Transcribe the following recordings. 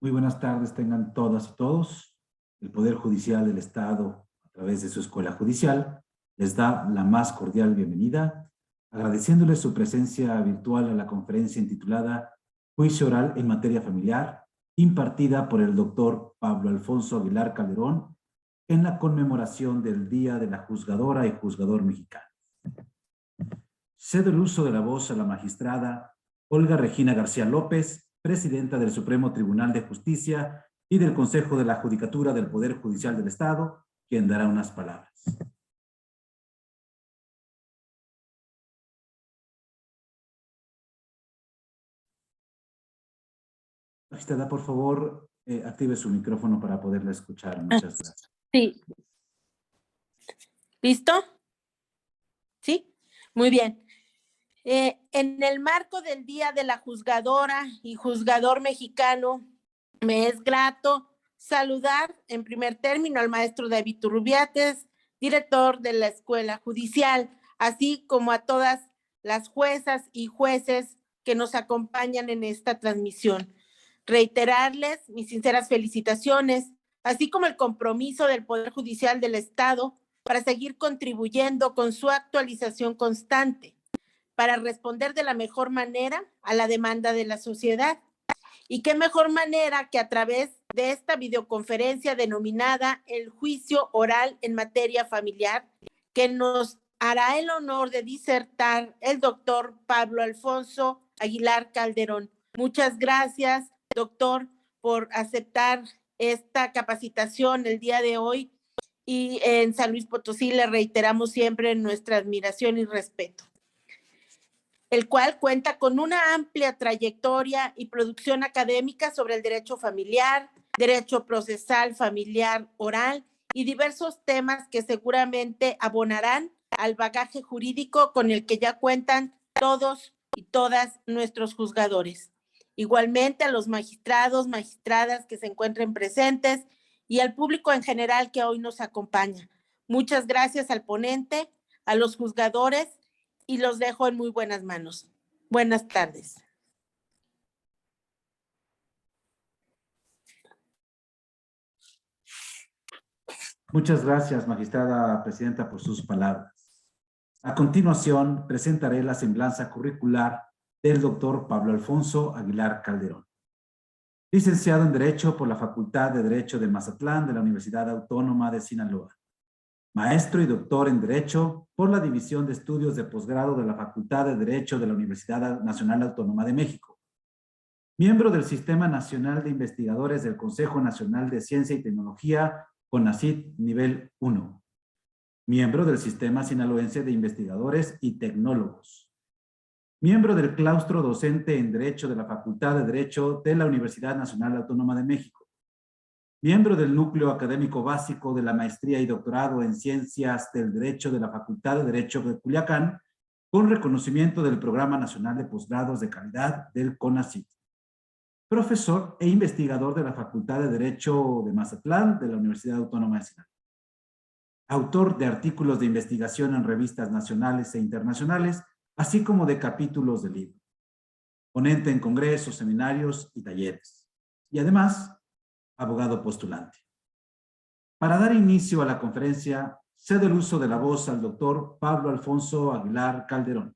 Muy buenas tardes tengan todas y todos. El Poder Judicial del Estado, a través de su Escuela Judicial, les da la más cordial bienvenida, agradeciéndoles su presencia virtual a la conferencia intitulada Juicio Oral en Materia Familiar, impartida por el doctor Pablo Alfonso Aguilar Calderón, en la conmemoración del Día de la Juzgadora y Juzgador Mexicano. Cedo el uso de la voz a la magistrada Olga Regina García López, presidenta del Supremo Tribunal de Justicia y del Consejo de la Judicatura del Poder Judicial del Estado, quien dará unas palabras. Magistrada, por favor, active su micrófono para poderla escuchar. Muchas gracias. Sí. ¿Listo? Sí, muy bien. En el marco del Día de la Juzgadora y Juzgador Mexicano, me es grato saludar en primer término al maestro David Turrubiates, director de la Escuela Judicial, así como a todas las juezas y jueces que nos acompañan en esta transmisión. Reiterarles mis sinceras felicitaciones, así como el compromiso del Poder Judicial del Estado para seguir contribuyendo con su actualización constante, para responder de la mejor manera a la demanda de la sociedad. Y qué mejor manera que a través de esta videoconferencia denominada el juicio oral en materia familiar, que nos hará el honor de disertar el doctor Pablo Alfonso Aguilar Calderón. Muchas gracias, doctor, por aceptar esta capacitación el día de hoy. Y en San Luis Potosí le reiteramos siempre nuestra admiración y respeto, el cual cuenta con una amplia trayectoria y producción académica sobre el derecho familiar, derecho procesal familiar oral y diversos temas que seguramente abonarán al bagaje jurídico con el que ya cuentan todos y todas nuestros juzgadores. Igualmente a los magistrados, magistradas que se encuentren presentes y al público en general que hoy nos acompaña. Muchas gracias al ponente, a los juzgadores, y los dejo en muy buenas manos. Buenas tardes. Muchas gracias, magistrada presidenta, por sus palabras. A continuación, presentaré la semblanza curricular del doctor Pablo Alfonso Aguilar Calderón. Licenciado en Derecho por la Facultad de Derecho de Mazatlán de la Universidad Autónoma de Sinaloa. Maestro y doctor en Derecho por la División de Estudios de Posgrado de la Facultad de Derecho de la Universidad Nacional Autónoma de México. Miembro del Sistema Nacional de Investigadores del Consejo Nacional de Ciencia y Tecnología, CONACYT Nivel 1. Miembro del Sistema Sinaloense de Investigadores y Tecnólogos. Miembro del claustro docente en Derecho de la Facultad de Derecho de la Universidad Nacional Autónoma de México. Miembro del Núcleo Académico Básico de la Maestría y Doctorado en Ciencias del Derecho de la Facultad de Derecho de Culiacán, con reconocimiento del Programa Nacional de Posgrados de Calidad del CONACYT. Profesor e investigador de la Facultad de Derecho de Mazatlán de la Universidad Autónoma de Sinaloa. Autor de artículos de investigación en revistas nacionales e internacionales, así como de capítulos de libros. Ponente en congresos, seminarios y talleres. Y además, abogado postulante. Para dar inicio a la conferencia, cedo el uso de la voz al doctor Pablo Alfonso Aguilar Calderón.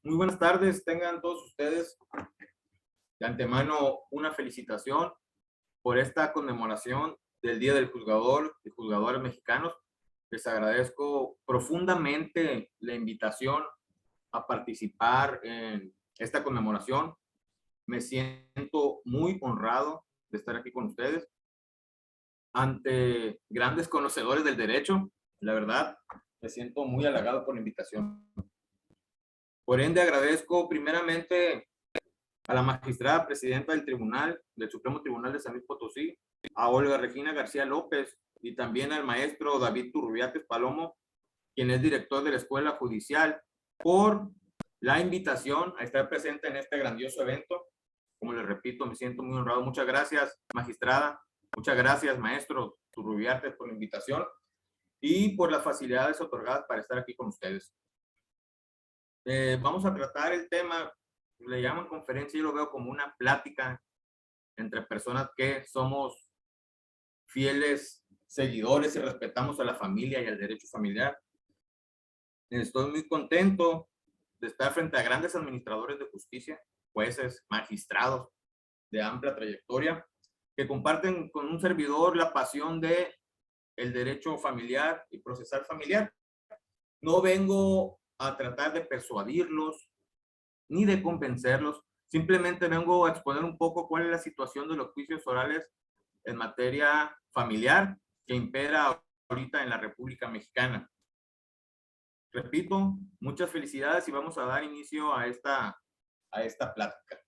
Muy buenas tardes, tengan todos ustedes de antemano una felicitación por esta conmemoración del Día del Juzgador y Juzgadores Mexicanos. Les agradezco profundamente la invitación a participar en esta conmemoración. Me siento muy honrado de estar aquí con ustedes ante grandes conocedores del derecho. La verdad, me siento muy halagado por la invitación. Por ende, agradezco primeramente a la magistrada presidenta del Tribunal, del Supremo Tribunal de San Luis Potosí, a Olga Regina García López y también al maestro David Turrubiates Palomo quien es director de la Escuela Judicial, por la invitación a estar presente en este grandioso evento. Como les repito, me siento muy honrado. Muchas gracias, magistrada. Muchas gracias, maestro Turrubiarte, por la invitación y por las facilidades otorgadas para estar aquí con ustedes. Vamos a tratar el tema, le llaman conferencia, yo lo veo como una plática entre personas que somos fieles seguidores y respetamos a la familia y al derecho familiar. Estoy muy contento de estar frente a grandes administradores de justicia, jueces, magistrados de amplia trayectoria, que comparten con un servidor la pasión de el derecho familiar y procesal familiar. No vengo a tratar de persuadirlos ni de convencerlos, simplemente vengo a exponer un poco cuál es la situación de los juicios orales en materia familiar que impera ahorita en la República Mexicana. Repito, muchas felicidades y vamos a dar inicio a esta plática.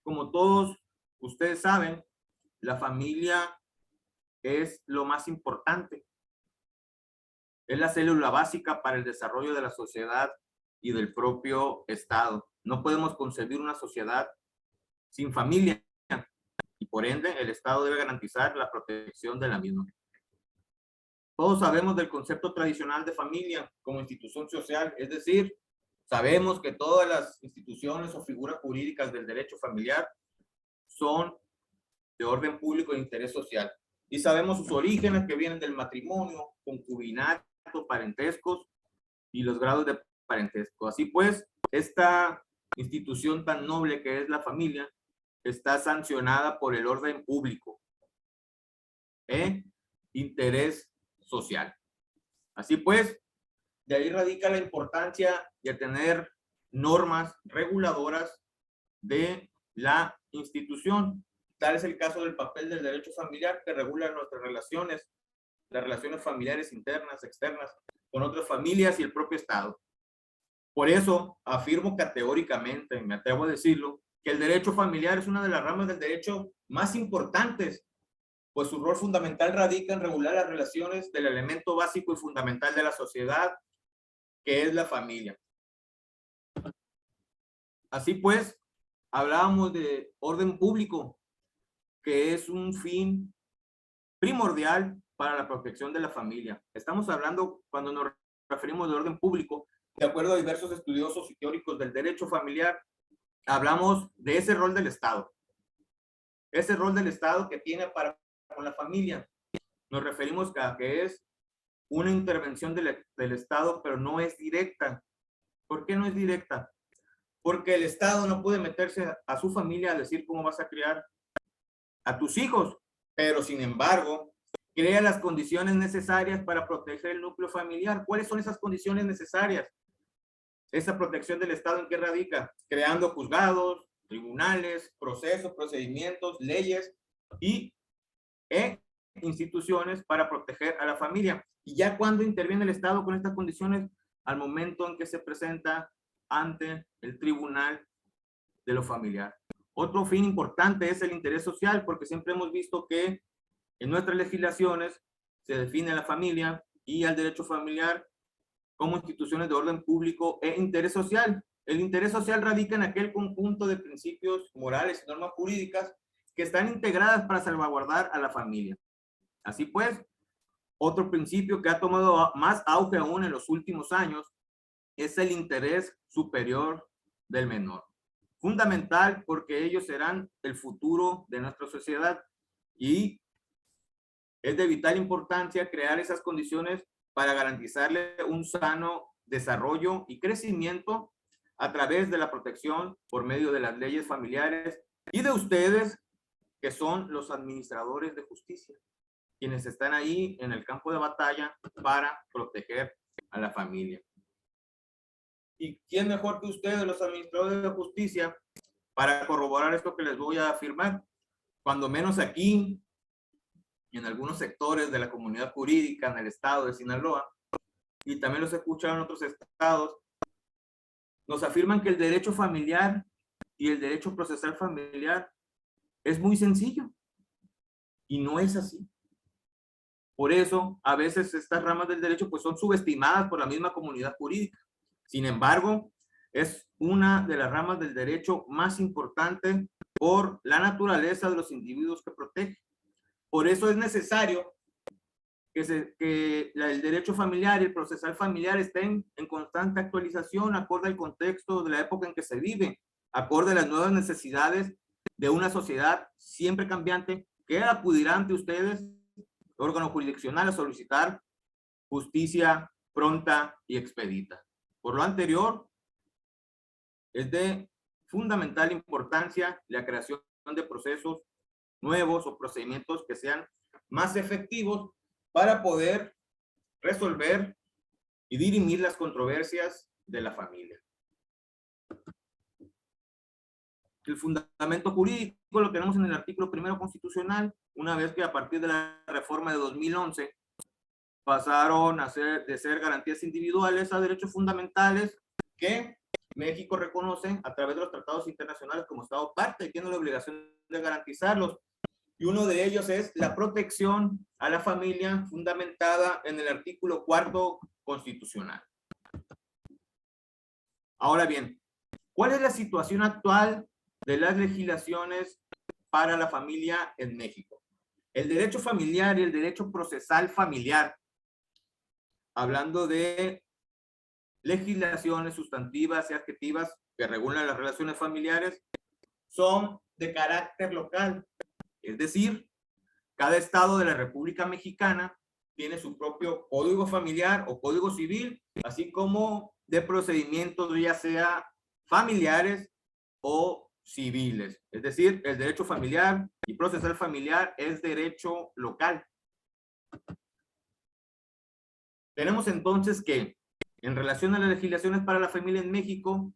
Como todos ustedes saben, la familia es lo más importante. Es la célula básica para el desarrollo de la sociedad y del propio Estado. No podemos concebir una sociedad sin familia y por ende el Estado debe garantizar la protección de la misma. Todos sabemos del concepto tradicional de familia como institución social, es decir, sabemos que todas las instituciones o figuras jurídicas del derecho familiar son de orden público e interés social. Y sabemos sus orígenes que vienen del matrimonio, concubinato, parentescos y los grados de parentesco. Así pues, esta institución tan noble que es la familia está sancionada por el orden público e interés social. Así pues, de ahí radica la importancia de tener normas reguladoras de la institución. Tal es el caso del papel del derecho familiar que regula nuestras relaciones, las relaciones familiares internas, externas, con otras familias y el propio Estado. Por eso afirmo categóricamente, me atrevo a decirlo, que el derecho familiar es una de las ramas del derecho más importantes, pues su rol fundamental radica en regular las relaciones del elemento básico y fundamental de la sociedad, que es la familia. Así pues, hablábamos de orden público, que es un fin primordial para la protección de la familia. Estamos hablando, cuando nos referimos de orden público, de acuerdo a diversos estudiosos y teóricos del derecho familiar, hablamos de ese rol del Estado. Ese rol del Estado que tiene para con la familia. Nos referimos a que es una intervención del Estado, pero no es directa. ¿Por qué no es directa? Porque el Estado no puede meterse a su familia a decir cómo vas a criar a tus hijos, pero sin embargo, crea las condiciones necesarias para proteger el núcleo familiar. ¿Cuáles son esas condiciones necesarias? Esa protección del Estado, ¿en qué radica? Creando juzgados, tribunales, procesos, procedimientos, leyes y instituciones para proteger a la familia. Y ya cuando interviene el Estado con estas condiciones, al momento en que se presenta ante el tribunal de lo familiar. Otro fin importante es el interés social, porque siempre hemos visto que en nuestras legislaciones se define a la familia y al derecho familiar como instituciones de orden público e interés social. El interés social radica en aquel conjunto de principios morales y normas jurídicas que están integradas para salvaguardar a la familia. Así pues, otro principio que ha tomado más auge aún en los últimos años es el interés superior del menor. Fundamental porque ellos serán el futuro de nuestra sociedad y es de vital importancia crear esas condiciones para garantizarle un sano desarrollo y crecimiento a través de la protección por medio de las leyes familiares y de ustedes, que son los administradores de justicia, quienes están ahí en el campo de batalla para proteger a la familia. ¿Y quién mejor que ustedes, los administradores de justicia, para corroborar esto que les voy a afirmar? Cuando menos aquí, en algunos sectores de la comunidad jurídica en el estado de Sinaloa, y también los he escuchado en otros estados, nos afirman que el derecho familiar y el derecho procesal familiar es muy sencillo. Y no es así. Por eso, a veces estas ramas del derecho pues son subestimadas por la misma comunidad jurídica. Sin embargo, es una de las ramas del derecho más importante por la naturaleza de los individuos que protege. Por eso es necesario que el derecho familiar y el procesal familiar estén en constante actualización acorde al contexto de la época en que se vive, acorde a las nuevas necesidades de una sociedad siempre cambiante que acudirá ante ustedes, órgano jurisdiccional, a solicitar justicia pronta y expedita. Por lo anterior, es de fundamental importancia la creación de procesos nuevos o procedimientos que sean más efectivos para poder resolver y dirimir las controversias de la familia. El fundamento jurídico lo tenemos en el artículo 1 constitucional, una vez que a partir de la reforma de 2011 pasaron a ser, de ser garantías individuales a derechos fundamentales que México reconoce a través de los tratados internacionales como Estado parte y tiene la obligación de garantizarlos. Y uno de ellos es la protección a la familia fundamentada en el artículo 4 constitucional. Ahora bien, ¿cuál es la situación actual de las legislaciones para la familia en México? El derecho familiar y el derecho procesal familiar, hablando de legislaciones sustantivas y adjetivas que regulan las relaciones familiares, son de carácter local. Es decir, cada estado de la República Mexicana tiene su propio código familiar o código civil, así como de procedimientos ya sea familiares o civiles. Es decir, el derecho familiar y procesal familiar es derecho local. Tenemos entonces que, en relación a las legislaciones para la familia en México,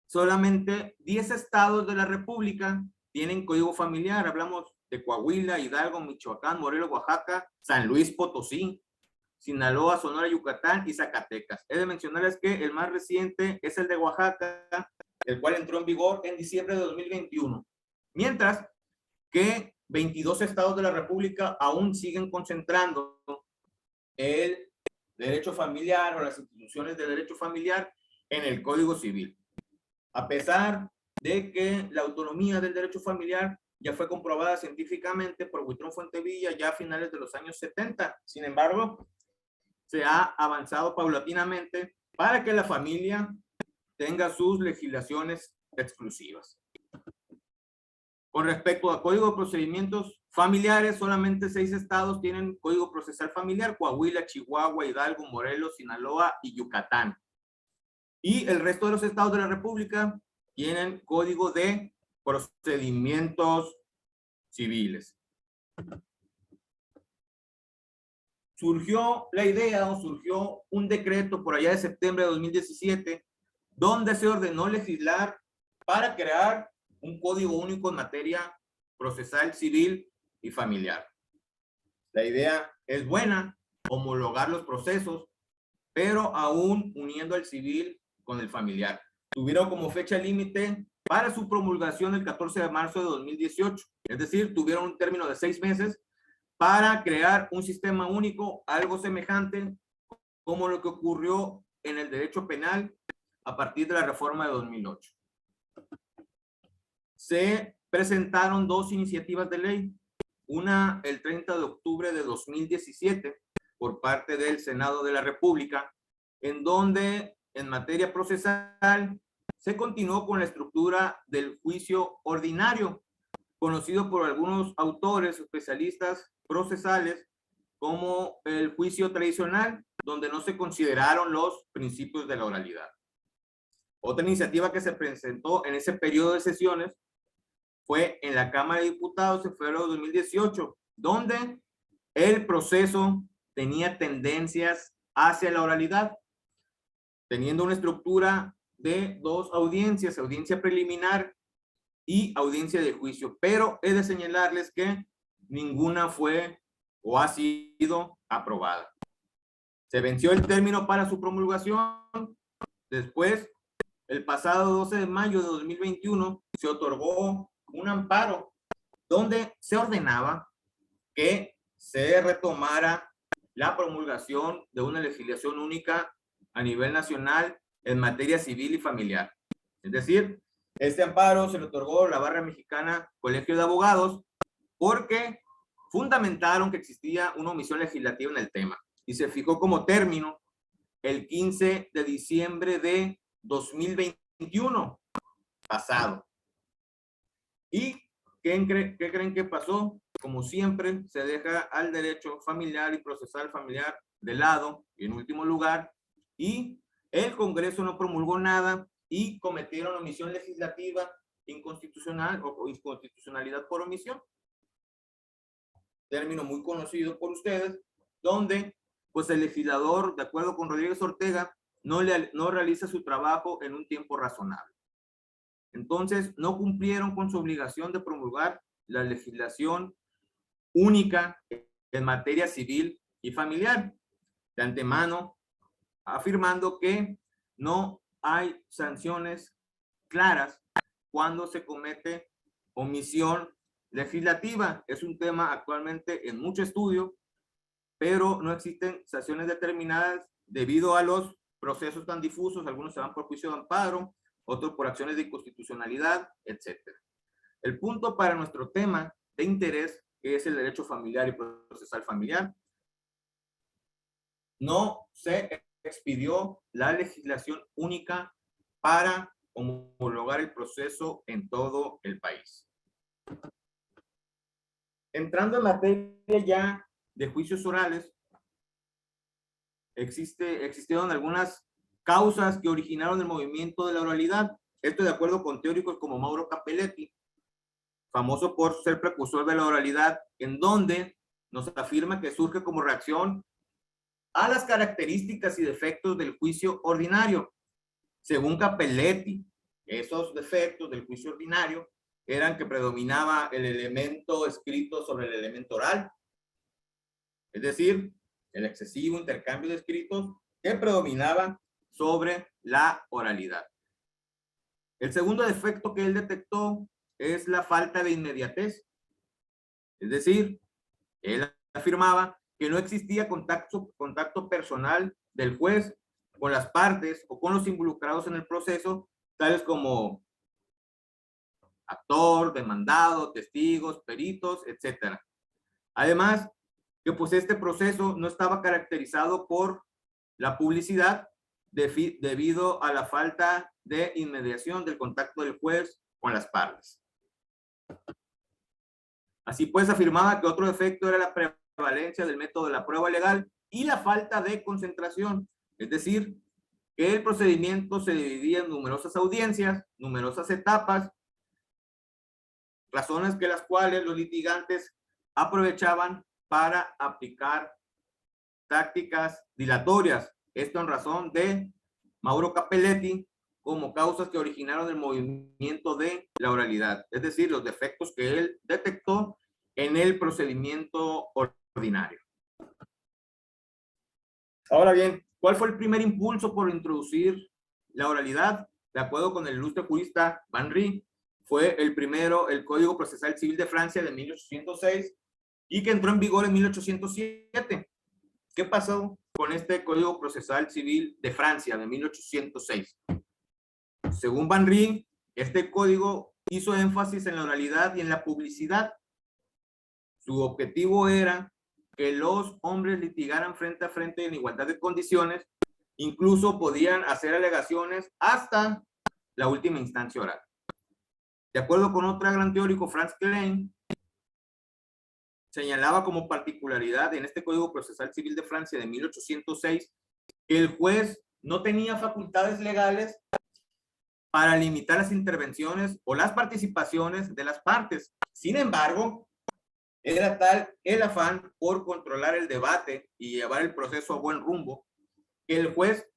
solamente 10 estados de la República tienen código familiar. Hablamos de Coahuila, Hidalgo, Michoacán, Morelos, Oaxaca, San Luis Potosí, Sinaloa, Sonora, Yucatán y Zacatecas. He de mencionarles que el más reciente es el de Oaxaca, el cual entró en vigor en diciembre de 2021. Mientras que 22 estados de la República aún siguen concentrando el derecho familiar o las instituciones de derecho familiar en el Código Civil. A pesar de que la autonomía del derecho familiar ya fue comprobada científicamente por Huitrón Fuentevilla ya a finales de los años 70. Sin embargo, se ha avanzado paulatinamente para que la familia tenga sus legislaciones exclusivas. Con respecto a Código de Procedimientos Familiares, solamente 6 estados tienen Código Procesal Familiar: Coahuila, Chihuahua, Hidalgo, Morelos, Sinaloa y Yucatán. Y el resto de los estados de la República tienen Código de Procedimientos Civiles. Surgió la idea o surgió un decreto por allá de septiembre de 2017 donde se ordenó legislar para crear un código único en materia procesal, civil y familiar. La idea es buena, homologar los procesos, pero aún uniendo al civil con el familiar. Tuvieron como fecha límite para su promulgación el 14 de marzo de 2018. Es decir, tuvieron un término de 6 meses para crear un sistema único, algo semejante como lo que ocurrió en el derecho penal a partir de la reforma de 2008. Se presentaron 2 iniciativas de ley. Una el 30 de octubre de 2017 por parte del Senado de la República, en donde en materia procesal se continuó con la estructura del juicio ordinario, conocido por algunos autores especialistas procesales como el juicio tradicional, donde no se consideraron los principios de la oralidad. Otra iniciativa que se presentó en ese periodo de sesiones fue en la Cámara de Diputados en febrero de 2018, donde el proceso tenía tendencias hacia la oralidad, teniendo una estructura de 2 audiencias, audiencia preliminar y audiencia de juicio. Pero he de señalarles que ninguna fue o ha sido aprobada. Se venció el término para su promulgación. Después, el pasado 12 de mayo de 2021, se otorgó un amparo donde se ordenaba que se retomara la promulgación de una legislación única a nivel nacional en materia civil y familiar. Es decir, este amparo se le otorgó a la Barra Mexicana Colegio de Abogados porque fundamentaron que existía una omisión legislativa en el tema y se fijó como término el 15 de diciembre de 2021 pasado. ¿Y qué creen que pasó? Como siempre, se deja al derecho familiar y procesal familiar de lado y en último lugar, y el Congreso no promulgó nada y cometieron omisión legislativa inconstitucional o inconstitucionalidad por omisión. Término muy conocido por ustedes, donde pues el legislador, de acuerdo con Rodríguez Ortega, no realiza su trabajo en un tiempo razonable. Entonces, no cumplieron con su obligación de promulgar la legislación única en materia civil y familiar, de antemano, afirmando que no hay sanciones claras cuando se comete omisión legislativa. Es un tema actualmente en mucho estudio, pero no existen sanciones determinadas debido a los procesos tan difusos. Algunos se van por juicio de amparo, otros por acciones de inconstitucionalidad, etc. El punto para nuestro tema de interés, que es el derecho familiar y procesal familiar, no se expidió la legislación única para homologar el proceso en todo el país. Entrando en materia ya de juicios orales, existieron algunas causas que originaron el movimiento de la oralidad. Esto de acuerdo con teóricos como Mauro Capelletti, famoso por ser precursor de la oralidad, en donde nos afirma que surge como reacción a las características y defectos del juicio ordinario. Según Capelletti, esos defectos del juicio ordinario eran que predominaba el elemento escrito sobre el elemento oral, es decir, el excesivo intercambio de escritos que predominaba sobre la oralidad. El segundo defecto que él detectó es la falta de inmediatez, es decir, él afirmaba que no existía contacto personal del juez con las partes o con los involucrados en el proceso, tales como actor, demandado, testigos, peritos, etc. Además, que pues este proceso no estaba caracterizado por la publicidad debido a la falta de inmediación del contacto del juez con las partes. Así pues, afirmaba que otro defecto era la prevalencia del método de la prueba legal y la falta de concentración, es decir, que el procedimiento se dividía en numerosas audiencias, numerosas etapas, razones que las cuales los litigantes aprovechaban para aplicar tácticas dilatorias. Esto en razón de Mauro Capelletti como causas que originaron el movimiento de la oralidad, es decir, los defectos que él detectó en el procedimiento ordinario. Ahora bien, ¿cuál fue el primer impulso por introducir la oralidad? De acuerdo con el ilustre jurista Van Rie, fue el primero, el Código Procesal Civil de Francia de 1806 y que entró en vigor en 1807. ¿Qué pasó con este Código Procesal Civil de Francia de 1806? Según Van Rie, este código hizo énfasis en la oralidad y en la publicidad. Su objetivo era que los hombres litigaran frente a frente en igualdad de condiciones, incluso podían hacer alegaciones hasta la última instancia oral. De acuerdo con otro gran teórico, Franz Klein, señalaba como particularidad en este Código Procesal Civil de Francia de 1806 que el juez no tenía facultades legales para limitar las intervenciones o las participaciones de las partes. Sin embargo, era tal el afán por controlar el debate y llevar el proceso a buen rumbo que el juez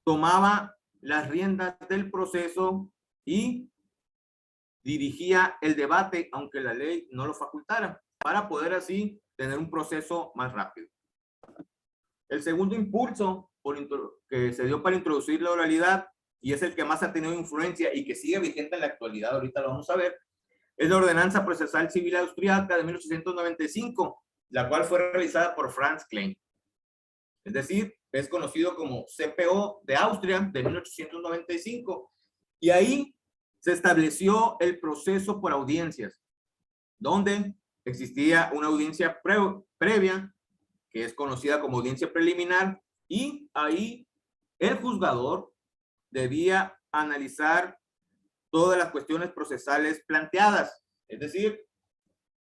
tomaba las riendas del proceso y dirigía el debate, aunque la ley no lo facultara, para poder así tener un proceso más rápido. El segundo impulso que se dio para introducir la oralidad, y es el que más ha tenido influencia y que sigue vigente en la actualidad, ahorita lo vamos a ver, es la Ordenanza Procesal Civil Austriaca de 1895, la cual fue realizada por Franz Klein. Es decir, es conocido como CPO de Austria de 1895. Y ahí se estableció el proceso por audiencias, donde existía una audiencia previa, que es conocida como audiencia preliminar, y ahí el juzgador debía analizar todas las cuestiones procesales planteadas, es decir,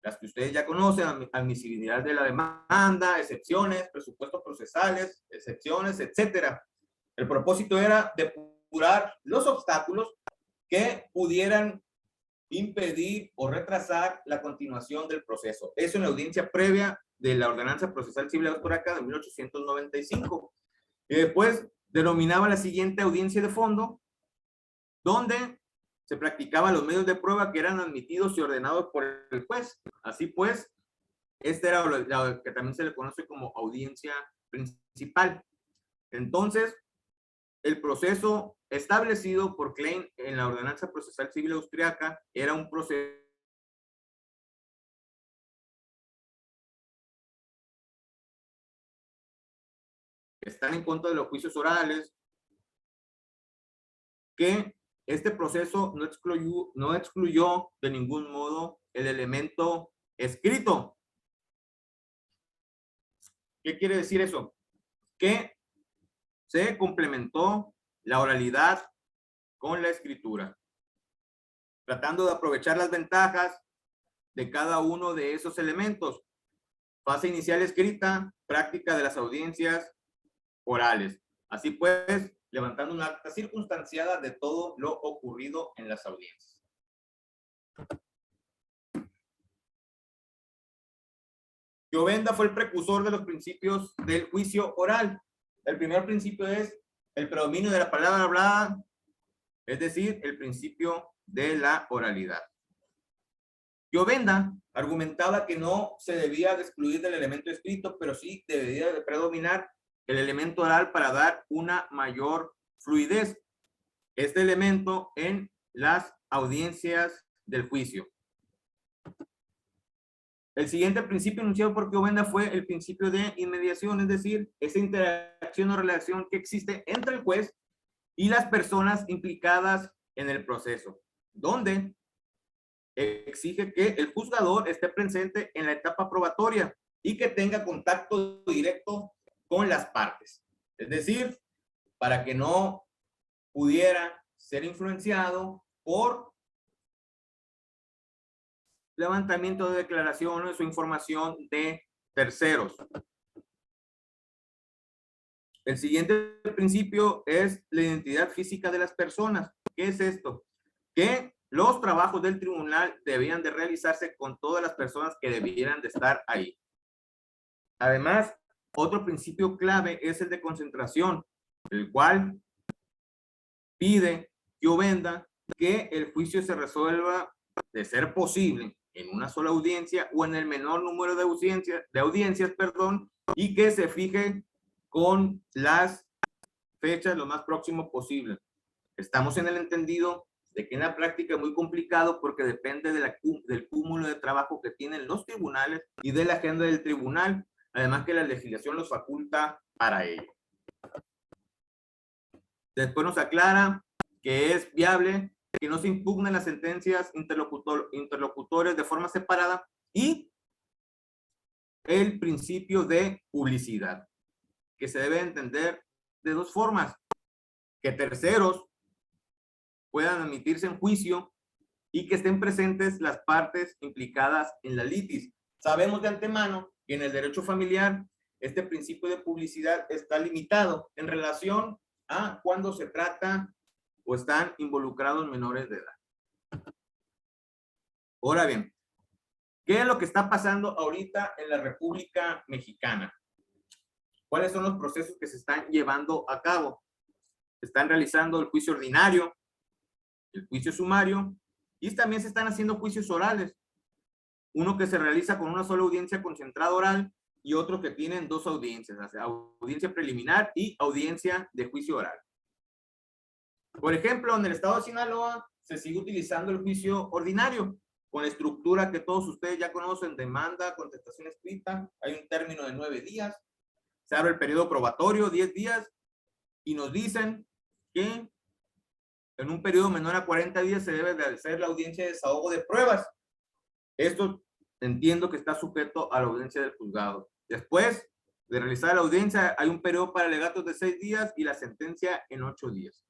las que ustedes ya conocen: admisibilidad de la demanda, excepciones, presupuestos procesales, excepciones, etcétera. El propósito era depurar los obstáculos que pudieran impedir o retrasar la continuación del proceso. Eso en la audiencia previa de la Ordenanza Procesal Civil Austríaca de 1895. Y después denominaba la siguiente audiencia de fondo, donde se practicaban los medios de prueba que eran admitidos y ordenados por el juez. Así pues, esta era la que también se le conoce como audiencia principal. Entonces, el proceso establecido por Klein en la Ordenanza Procesal Civil Austríaca era un proceso que están en contra de los juicios orales, que este proceso no excluyó de ningún modo el elemento escrito. ¿Qué quiere decir eso? Que se complementó la oralidad con la escritura, tratando de aprovechar las ventajas de cada uno de esos elementos. Fase inicial escrita, práctica de las audiencias orales. Así pues, levantando una acta circunstanciada de todo lo ocurrido en las audiencias. Llovenda fue el precursor de los principios del juicio oral. El primer principio es el predominio de la palabra hablada, es decir, el principio de la oralidad. Llovenda argumentaba que no se debía de excluir del elemento escrito, pero sí debería de predominar el elemento oral para dar una mayor fluidez. Este elemento en las audiencias del juicio. El siguiente principio enunciado por Llovenda fue el principio de inmediación, es decir, esa interacción o relación que existe entre el juez y las personas implicadas en el proceso, donde exige que el juzgador esté presente en la etapa probatoria y que tenga contacto directo con las partes. Es decir, para que no pudiera ser influenciado por levantamiento de declaraciones o información de terceros. El siguiente principio es la identidad física de las personas. ¿Qué es esto? Que los trabajos del tribunal debían de realizarse con todas las personas que debieran de estar ahí. Además, otro principio clave es el de concentración, el cual pide Llovenda que el juicio se resuelva, de ser posible, en una sola audiencia o en el menor número de audiencias, y que se fije con las fechas lo más próximo posible. Estamos en el entendido de que en la práctica es muy complicado porque depende del cúmulo de trabajo que tienen los tribunales y de la agenda del tribunal, además que la legislación los faculta para ello. Después nos aclara que es viable que no se impugnen las sentencias interlocutores de forma separada y el principio de publicidad, que se debe entender de dos formas: que terceros puedan admitirse en juicio y que estén presentes las partes implicadas en la litis. Sabemos de antemano que en el derecho familiar este principio de publicidad está limitado en relación a cuando se trata o están involucrados menores de edad. Ahora bien, ¿qué es lo que está pasando ahorita en la República Mexicana? ¿Cuáles son los procesos que se están llevando a cabo? Se están realizando el juicio ordinario, el juicio sumario, y también se están haciendo juicios orales. Uno que se realiza con una sola audiencia concentrada oral y otro que tienen dos audiencias, audiencia preliminar y audiencia de juicio oral. Por ejemplo, en el estado de Sinaloa se sigue utilizando el juicio ordinario, con la estructura que todos ustedes ya conocen: demanda, contestación escrita. Hay un término de 9 días. Se abre el periodo probatorio, 10 días, y nos dicen que en un periodo menor a 40 días se debe de hacer la audiencia de desahogo de pruebas. Esto entiendo que está sujeto a la audiencia del juzgado. Después de realizar la audiencia, hay un periodo para alegatos de 6 días y la sentencia en 8 días.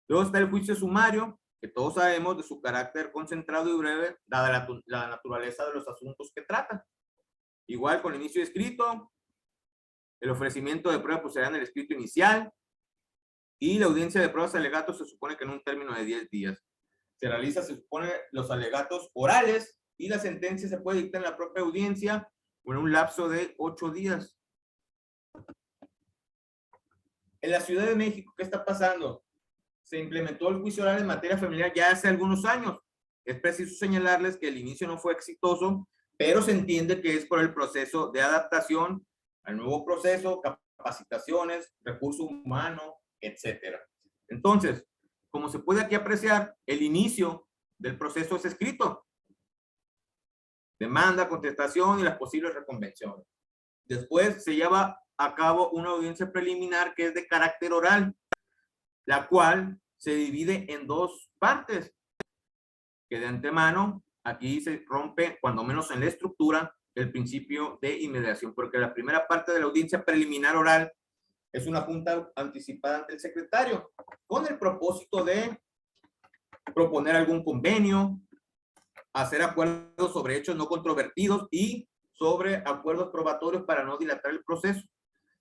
Luego está el juicio sumario, que todos sabemos de su carácter concentrado y breve, dada la naturaleza de los asuntos que trata. Igual con el inicio escrito, el ofrecimiento de prueba pues será en el escrito inicial, y la audiencia de pruebas y alegatos se supone que en un término de 10 días. Se realiza, se supone, los alegatos orales, y la sentencia se puede dictar en la propia audiencia o en un lapso de 8 días. En la Ciudad de México, ¿qué está pasando? Se implementó el juicio oral en materia familiar ya hace algunos años. Es preciso señalarles que el inicio no fue exitoso, pero se entiende que es por el proceso de adaptación al nuevo proceso, capacitaciones, recurso humano, etcétera. Entonces, como se puede aquí apreciar, el inicio del proceso es escrito: demanda, contestación y las posibles reconvenciones. Después se lleva a cabo una audiencia preliminar que es de carácter oral, la cual se divide en 2 partes, que de antemano aquí se rompe, cuando menos en la estructura, el principio de inmediación, porque la primera parte de la audiencia preliminar oral es una junta anticipada ante el secretario, con el propósito de proponer algún convenio, hacer acuerdos sobre hechos no controvertidos y sobre acuerdos probatorios para no dilatar el proceso.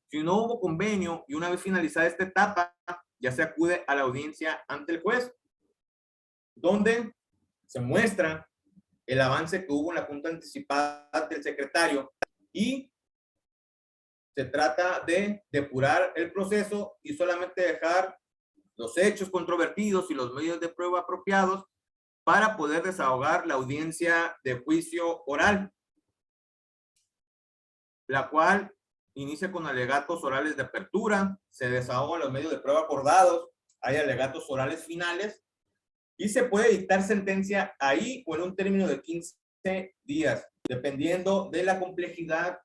Si no hubo convenio y una vez finalizada esta etapa, ya se acude a la audiencia ante el juez, donde se muestra el avance que hubo en la junta anticipada del secretario y se trata de depurar el proceso y solamente dejar los hechos controvertidos y los medios de prueba apropiados para poder desahogar la audiencia de juicio oral, la cual inicia con alegatos orales de apertura, se desahogan los medios de prueba acordados, hay alegatos orales finales y se puede dictar sentencia ahí o en un término de 15 días, dependiendo de la complejidad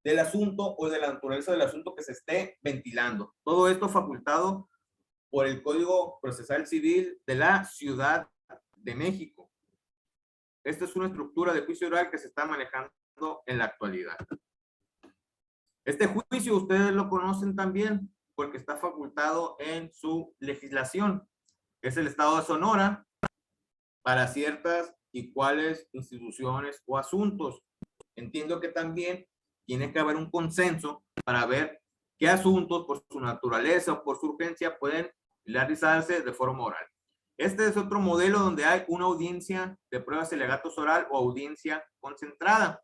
del asunto o de la naturaleza del asunto que se esté ventilando. Todo esto facultado por el Código Procesal Civil de la Ciudad de México. Esta es una estructura de juicio oral que se está manejando en la actualidad. Este juicio ustedes lo conocen también porque está facultado en su legislación. Es el Estado de Sonora para ciertas y cuáles instituciones o asuntos. Entiendo que también tiene que haber un consenso para ver qué asuntos por su naturaleza o por su urgencia pueden realizarse de forma oral. Este es otro modelo donde hay una audiencia de pruebas y alegatos oral o audiencia concentrada,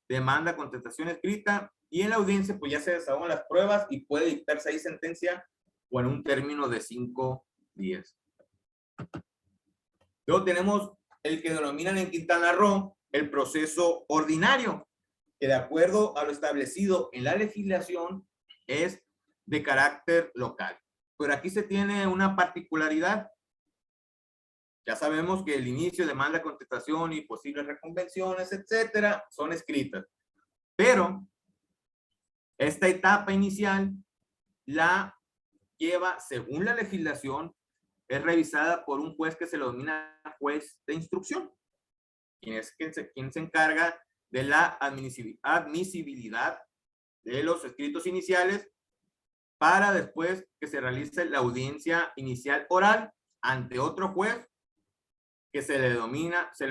demanda, contestación escrita, y en la audiencia pues ya se desahogan las pruebas y puede dictarse ahí sentencia o en un término de 5 días. Luego tenemos el que denominan en Quintana Roo el proceso ordinario, que de acuerdo a lo establecido en la legislación es de carácter local. Pero aquí se tiene una particularidad. Ya sabemos que el inicio, demanda, contestación y posibles reconvenciones, etcétera, son escritas. Pero esta etapa inicial la lleva, según la legislación, es revisada por un juez que se lo denomina juez de instrucción, quien se encarga de la admisibilidad de los escritos iniciales para después que se realice la audiencia inicial oral ante otro juez que se le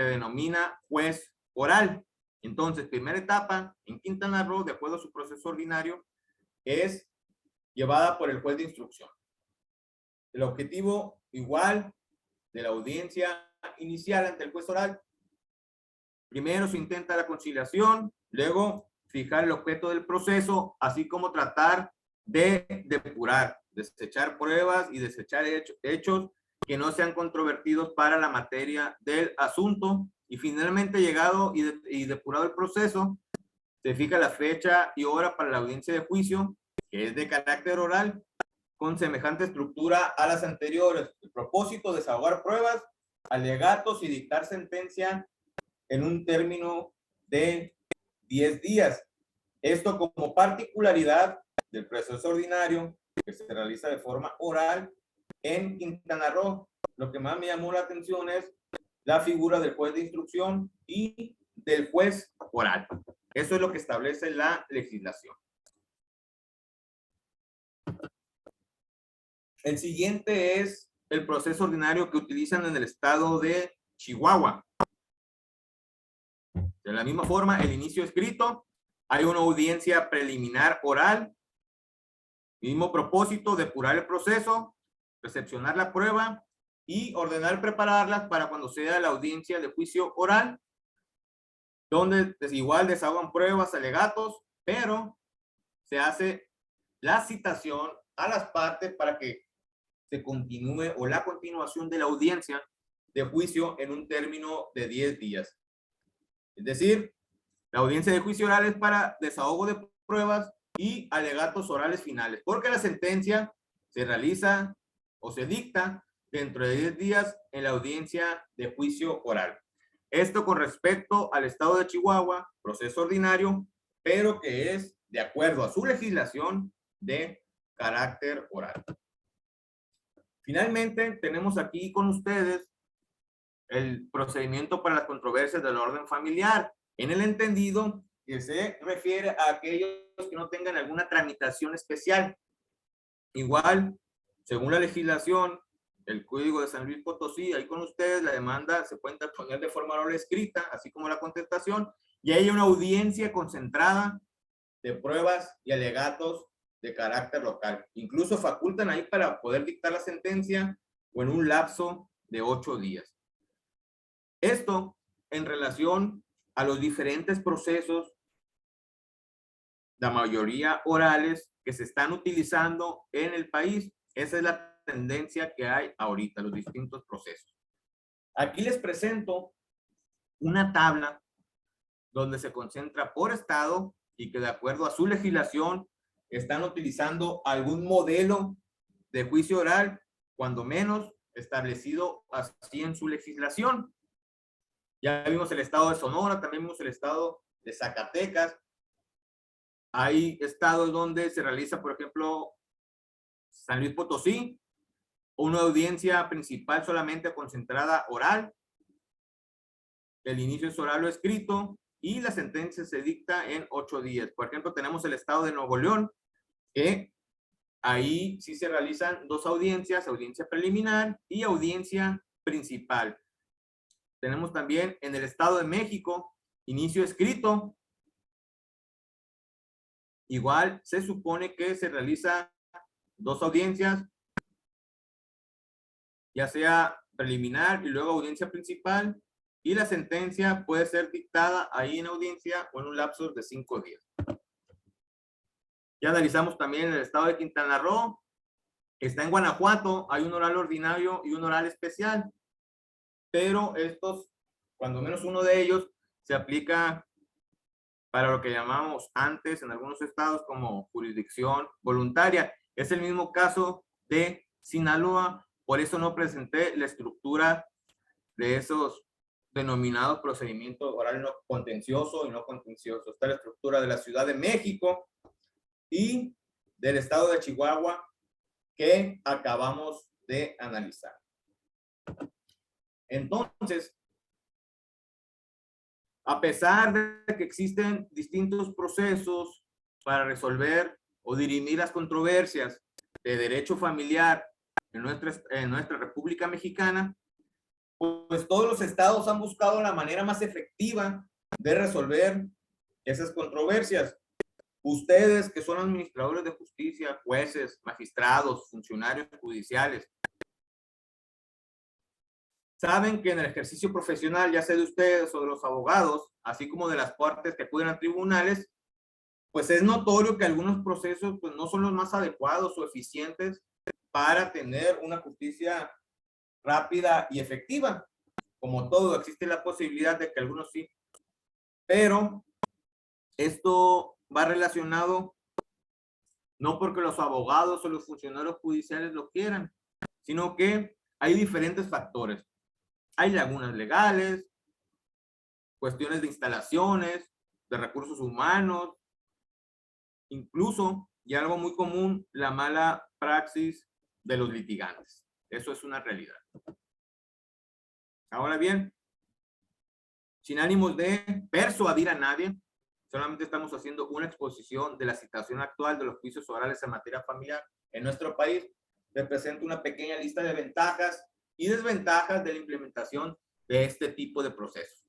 denomina juez oral. Entonces, primera etapa en Quintana Roo, de acuerdo a su proceso ordinario, es llevada por el juez de instrucción. El objetivo igual de la audiencia inicial ante el juez oral: primero se intenta la conciliación, luego fijar el objeto del proceso, así como tratar de depurar, desechar pruebas y desechar hechos que no sean controvertidos para la materia del asunto. Y finalmente, llegado y depurado el proceso, se fija la fecha y hora para la audiencia de juicio, que es de carácter oral, con semejante estructura a las anteriores. El propósito: desahogar pruebas, alegatos y dictar sentencia en un término de 10 días. Esto como particularidad del proceso ordinario que se realiza de forma oral en Quintana Roo. Lo que más me llamó la atención es la figura del juez de instrucción y del juez oral. Eso es lo que establece la legislación. El siguiente es el proceso ordinario que utilizan en el estado de Chihuahua. De la misma forma, el inicio escrito, hay una audiencia preliminar oral, mismo propósito, depurar el proceso, recepcionar la prueba y ordenar prepararlas para cuando sea la audiencia de juicio oral, donde igual desahogan pruebas, alegatos, pero se hace la citación a las partes para que se continúe o la continuación de la audiencia de juicio en un término de 10 días. Es decir, la audiencia de juicio oral es para desahogo de pruebas y alegatos orales finales, porque la sentencia se realiza o se dicta dentro de 10 días en la audiencia de juicio oral. Esto con respecto al estado de Chihuahua, proceso ordinario, pero que es de acuerdo a su legislación de carácter oral. Finalmente, tenemos aquí con ustedes el procedimiento para las controversias del orden familiar, en el entendido que se refiere a aquellos que no tengan alguna tramitación especial. Igual, según la legislación, el Código de San Luis Potosí, ahí con ustedes, la demanda se puede interponer de forma oral escrita, así como la contestación, y hay una audiencia concentrada de pruebas y alegatos de carácter local. Incluso facultan ahí para poder dictar la sentencia o en un lapso de 8 días. Esto en relación a los diferentes procesos, la mayoría orales, que se están utilizando en el país. Esa es la tendencia que hay ahorita, los distintos procesos. Aquí les presento una tabla donde se concentra por estado y que de acuerdo a su legislación están utilizando algún modelo de juicio oral, cuando menos establecido así en su legislación. Ya vimos el estado de Sonora, también vimos el estado de Zacatecas. Hay estados donde se realiza, por ejemplo, San Luis Potosí, una audiencia principal solamente concentrada oral. El inicio es oral o escrito y la sentencia se dicta en 8 días. Por ejemplo, tenemos el estado de Nuevo León, que ahí sí se realizan 2 audiencias, audiencia preliminar y audiencia principal. Tenemos también en el estado de México, inicio escrito. Igual se supone que se realiza 2 audiencias, ya sea preliminar y luego audiencia principal, y la sentencia puede ser dictada ahí en audiencia o en un lapso de 5 días. Ya analizamos también el estado de Quintana Roo. Está en Guanajuato, hay un oral ordinario y un oral especial, pero estos, cuando menos uno de ellos, se aplica para lo que llamamos antes en algunos estados como jurisdicción voluntaria. Es el mismo caso de Sinaloa, por eso no presenté la estructura de esos denominados procedimientos oral no contencioso y no contencioso. Está la estructura de la Ciudad de México y del estado de Chihuahua que acabamos de analizar. Entonces, a pesar de que existen distintos procesos para resolver o dirimir las controversias de derecho familiar en nuestra República Mexicana, pues todos los estados han buscado la manera más efectiva de resolver esas controversias. Ustedes que son administradores de justicia, jueces, magistrados, funcionarios judiciales, saben que en el ejercicio profesional, ya sea de ustedes o de los abogados, así como de las partes que acuden a tribunales, pues es notorio que algunos procesos pues, no son los más adecuados o eficientes para tener una justicia rápida y efectiva. Como todo, existe la posibilidad de que algunos sí, pero esto va relacionado no porque los abogados o los funcionarios judiciales lo quieran, sino que hay diferentes factores. Hay lagunas legales, cuestiones de instalaciones, de recursos humanos, incluso, y algo muy común, la mala praxis de los litigantes. Eso es una realidad. Ahora bien, sin ánimos de persuadir a nadie, solamente estamos haciendo una exposición de la situación actual de los juicios orales en materia familiar en nuestro país. Representa una pequeña lista de ventajas y desventajas de la implementación de este tipo de procesos.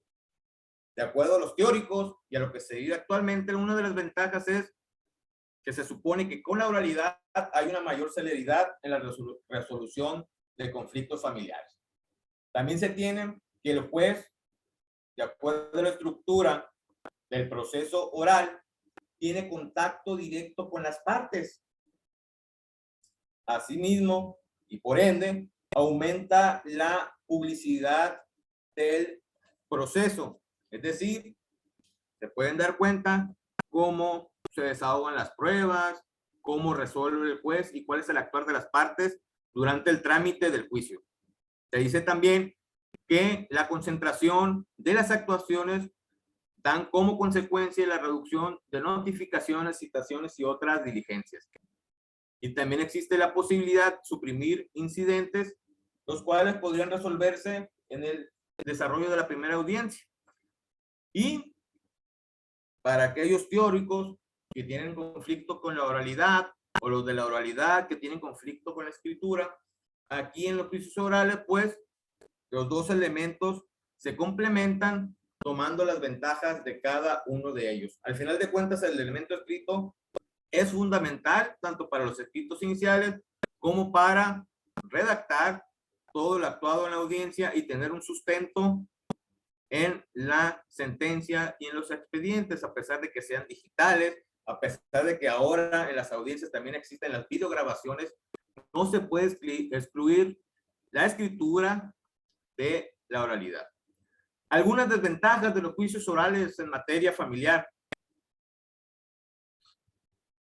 De acuerdo a los teóricos y a lo que se vive actualmente, una de las ventajas es que se supone que con la oralidad hay una mayor celeridad en la resolución de conflictos familiares. También se tiene que el juez, de acuerdo a la estructura del proceso oral, tiene contacto directo con las partes. Asimismo, y por ende, aumenta la publicidad del proceso. Es decir, se pueden dar cuenta cómo se desahogan las pruebas, cómo resuelve el juez y cuál es el actuar de las partes durante el trámite del juicio. Se dice también que la concentración de las actuaciones dan como consecuencia la reducción de notificaciones, citaciones y otras diligencias. Y también existe la posibilidad de suprimir incidentes, los cuales podrían resolverse en el desarrollo de la primera audiencia. Y para aquellos teóricos que tienen conflicto con la oralidad, o los de la oralidad que tienen conflicto con la escritura, aquí en los juicios orales, pues, los dos elementos se complementan tomando las ventajas de cada uno de ellos. Al final de cuentas, el elemento escrito es fundamental tanto para los escritos iniciales como para redactar todo lo actuado en la audiencia y tener un sustento en la sentencia y en los expedientes, a pesar de que sean digitales, a pesar de que ahora en las audiencias también existen las videograbaciones, no se puede excluir la escritura de la oralidad. Algunas desventajas de los juicios orales en materia familiar.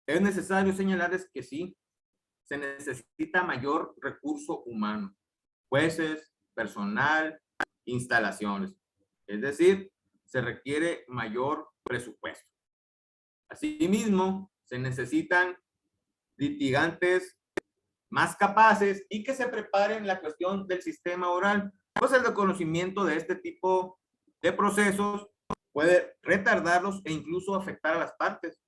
Es necesario señalarles que sí, se necesita mayor recurso humano, jueces, personal, instalaciones. Es decir, se requiere mayor presupuesto. Asimismo, se necesitan litigantes más capaces y que se preparen la cuestión del sistema oral. Pues el desconocimiento de este tipo de procesos puede retardarlos e incluso afectar a las partes.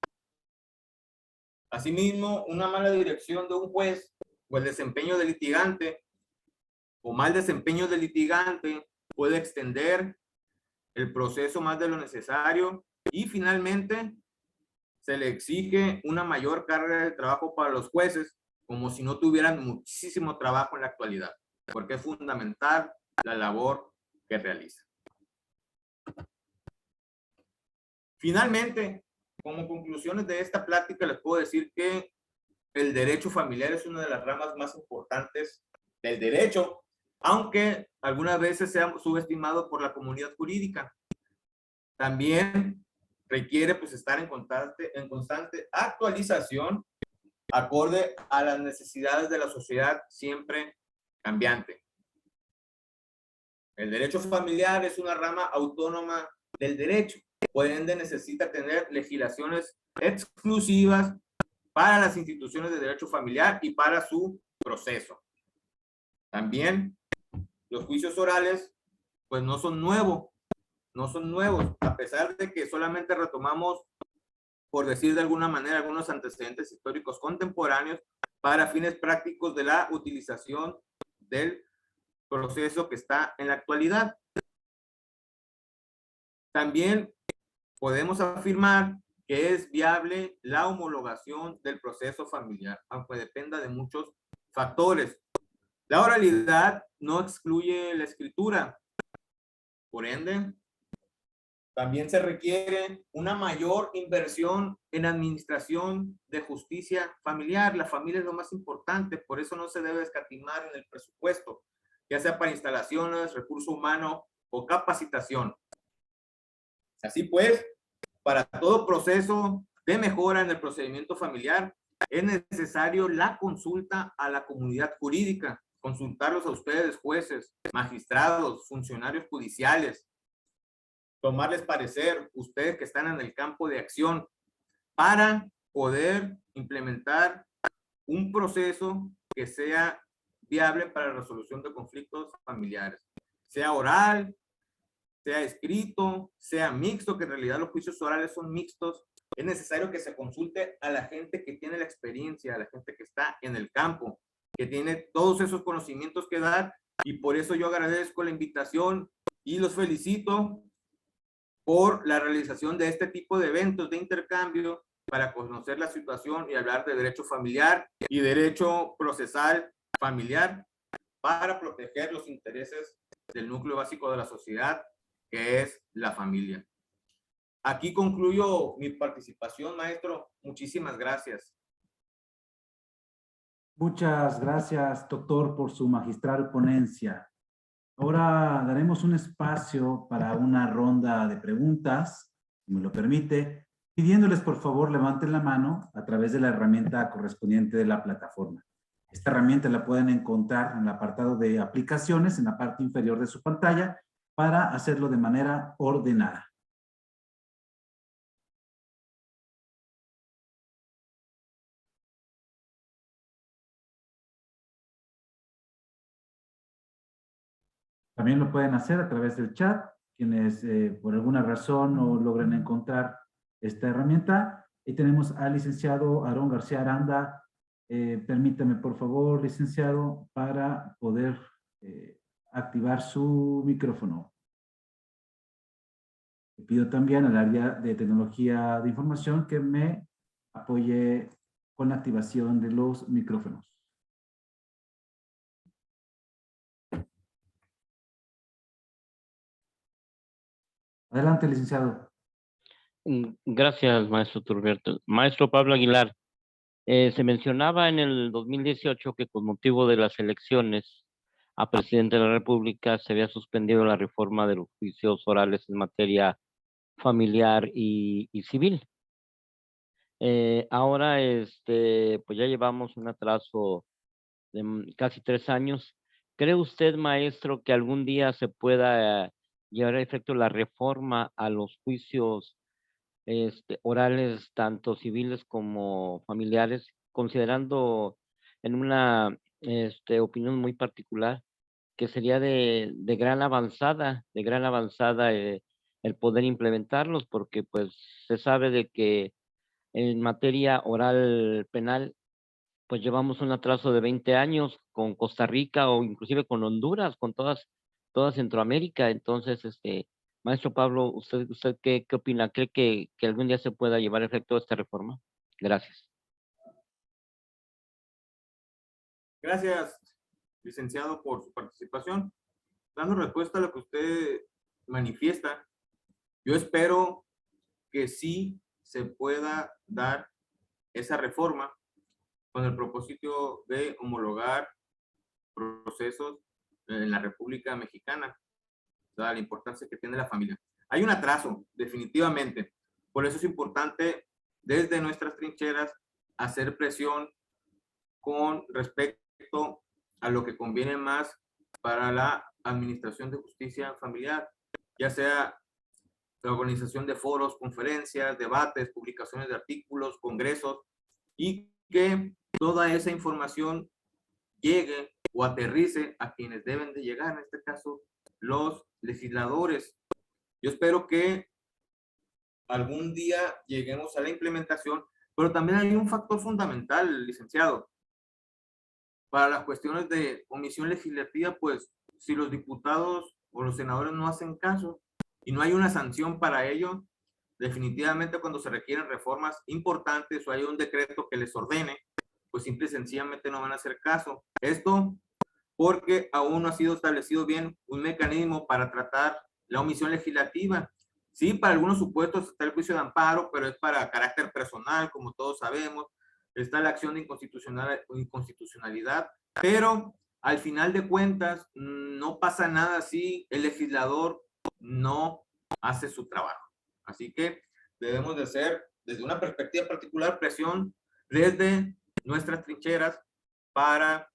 Asimismo, una mala dirección de un juez o el desempeño del litigante o mal desempeño del litigante puede extender el proceso más de lo necesario y finalmente se le exige una mayor carga de trabajo para los jueces, como si no tuvieran muchísimo trabajo en la actualidad, porque es fundamental la labor que realiza. Finalmente, como conclusiones de esta plática, les puedo decir que el derecho familiar es una de las ramas más importantes del derecho, aunque algunas veces sea subestimado por la comunidad jurídica. También requiere pues estar en constante actualización acorde a las necesidades de la sociedad siempre cambiante. El derecho familiar es una rama autónoma del derecho, por ende necesita tener legislaciones exclusivas para las instituciones de derecho familiar y para su proceso. También los juicios orales pues no son nuevos, a pesar de que solamente retomamos, por decir de alguna manera, algunos antecedentes históricos contemporáneos para fines prácticos de la utilización del proceso que está en la actualidad. También podemos afirmar que es viable la homologación del proceso familiar, aunque dependa de muchos factores. La oralidad no excluye la escritura. Por ende, también se requiere una mayor inversión en administración de justicia familiar. La familia es lo más importante, por eso no se debe escatimar en el presupuesto, ya sea para instalaciones, recurso humano o capacitación. Así pues, para todo proceso de mejora en el procedimiento familiar, es necesario la consulta a la comunidad jurídica, consultarlos a ustedes, jueces, magistrados, funcionarios judiciales, tomarles parecer, ustedes que están en el campo de acción, para poder implementar un proceso que sea viable para la resolución de conflictos familiares, sea oral, sea escrito, sea mixto, que en realidad los juicios orales son mixtos. Es necesario que se consulte a la gente que tiene la experiencia, a la gente que está en el campo, que tiene todos esos conocimientos que dar, y por eso yo agradezco la invitación y los felicito por la realización de este tipo de eventos de intercambio para conocer la situación y hablar de derecho familiar y derecho procesal familiar para proteger los intereses del núcleo básico de la sociedad, que es la familia. Aquí concluyo mi participación, maestro. Muchísimas gracias. Muchas gracias, doctor, por su magistral ponencia. Ahora daremos un espacio para una ronda de preguntas, si me lo permite, pidiéndoles por favor levanten la mano a través de la herramienta correspondiente de la plataforma. Esta herramienta la pueden encontrar en el apartado de aplicaciones, en la parte inferior de su pantalla, para hacerlo de manera ordenada. También lo pueden hacer a través del chat, quienes por alguna razón no logren encontrar esta herramienta. Y tenemos al licenciado Aarón García Aranda. Permítame, por favor, licenciado, para poder activar su micrófono. Le pido también al área de tecnología de información que me apoye con la activación de los micrófonos. Adelante, licenciado. Gracias, maestro Turberto. Maestro Pablo Aguilar, se mencionaba en el 2018 que con motivo de las elecciones a presidente de la República se había suspendido la reforma de los juicios orales en materia familiar y civil. Ahora, pues ya llevamos un atraso de casi 3 años. ¿Cree usted, maestro, que algún día se pueda llevar a efecto la reforma a los juicios orales, tanto civiles como familiares, considerando en una opinión muy particular que sería de gran avanzada el poder implementarlos, porque pues se sabe de que en materia oral penal pues llevamos un atraso de 20 años con Costa Rica o inclusive con Honduras, con toda Centroamérica. Entonces, maestro Pablo, ¿usted qué opina? ¿Cree que algún día se pueda llevar a efecto esta reforma? Gracias. Gracias, licenciado, por su participación. Dando respuesta a lo que usted manifiesta, yo espero que sí se pueda dar esa reforma con el propósito de homologar procesos en la República Mexicana, dada la importancia que tiene la familia. Hay un atraso, definitivamente. Por eso es importante, desde nuestras trincheras, hacer presión con respecto a lo que conviene más para la administración de justicia familiar, ya sea la organización de foros, conferencias, debates, publicaciones de artículos, congresos, y que toda esa información llegue o aterrice a quienes deben de llegar, en este caso, los legisladores. Yo espero que algún día lleguemos a la implementación, pero también hay un factor fundamental, licenciado. Para las cuestiones de omisión legislativa, pues si los diputados o los senadores no hacen caso y no hay una sanción para ello, definitivamente cuando se requieren reformas importantes o hay un decreto que les ordene, pues simple y sencillamente no van a hacer caso. Esto porque aún no ha sido establecido bien un mecanismo para tratar la omisión legislativa. Sí, para algunos supuestos está el juicio de amparo, pero es para carácter personal, como todos sabemos. Está la acción de inconstitucionalidad, pero al final de cuentas no pasa nada si el legislador no hace su trabajo. Así que debemos de hacer, desde una perspectiva particular, presión desde nuestras trincheras para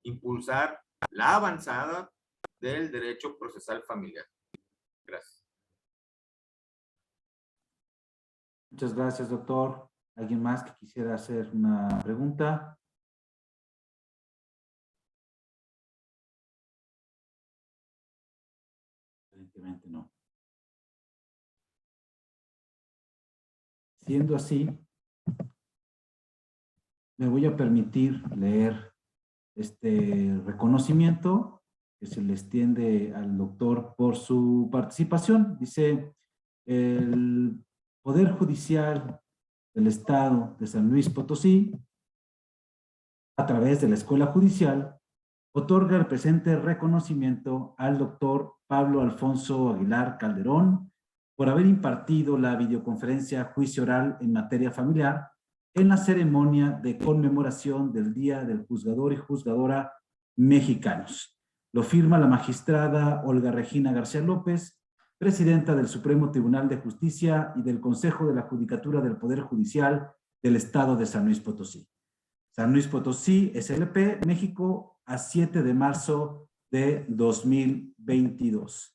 impulsar la avanzada del derecho procesal familiar. Gracias. Muchas gracias, doctor. ¿Alguien más que quisiera hacer una pregunta? Evidentemente no. Siendo así, me voy a permitir leer este reconocimiento que se le extiende al doctor por su participación. Dice, el Poder Judicial del Estado de San Luis Potosí, a través de la Escuela Judicial, otorga el presente reconocimiento al doctor Pablo Alfonso Aguilar Calderón por haber impartido la videoconferencia Juicio Oral en materia familiar en la ceremonia de conmemoración del Día del Juzgador y Juzgadora Mexicanos. Lo firma la magistrada Olga Regina García López, presidenta del Supremo Tribunal de Justicia y del Consejo de la Judicatura del Poder Judicial del Estado de San Luis Potosí. San Luis Potosí, SLP, México, a 7 de marzo de 2022.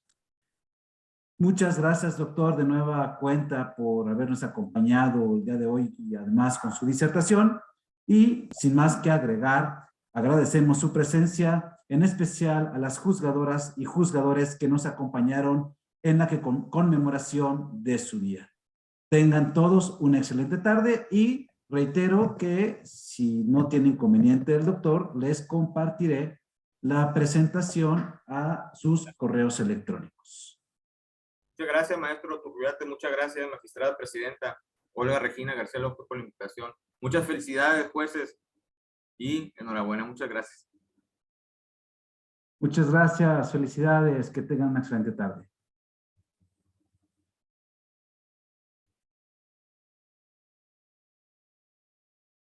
Muchas gracias, doctor, de nueva cuenta por habernos acompañado el día de hoy y además con su disertación. Y sin más que agregar, agradecemos su presencia, en especial a las juzgadoras y juzgadores que nos acompañaron en la conmemoración de su día. Tengan todos una excelente tarde y reitero que si no tiene inconveniente el doctor, les compartiré la presentación a sus correos electrónicos. Muchas gracias, maestro Turriate. Muchas gracias, magistrada presidenta Olga Regina García López, por la invitación. Muchas felicidades, jueces, y enhorabuena. Muchas gracias. Muchas gracias, felicidades, que tengan una excelente tarde.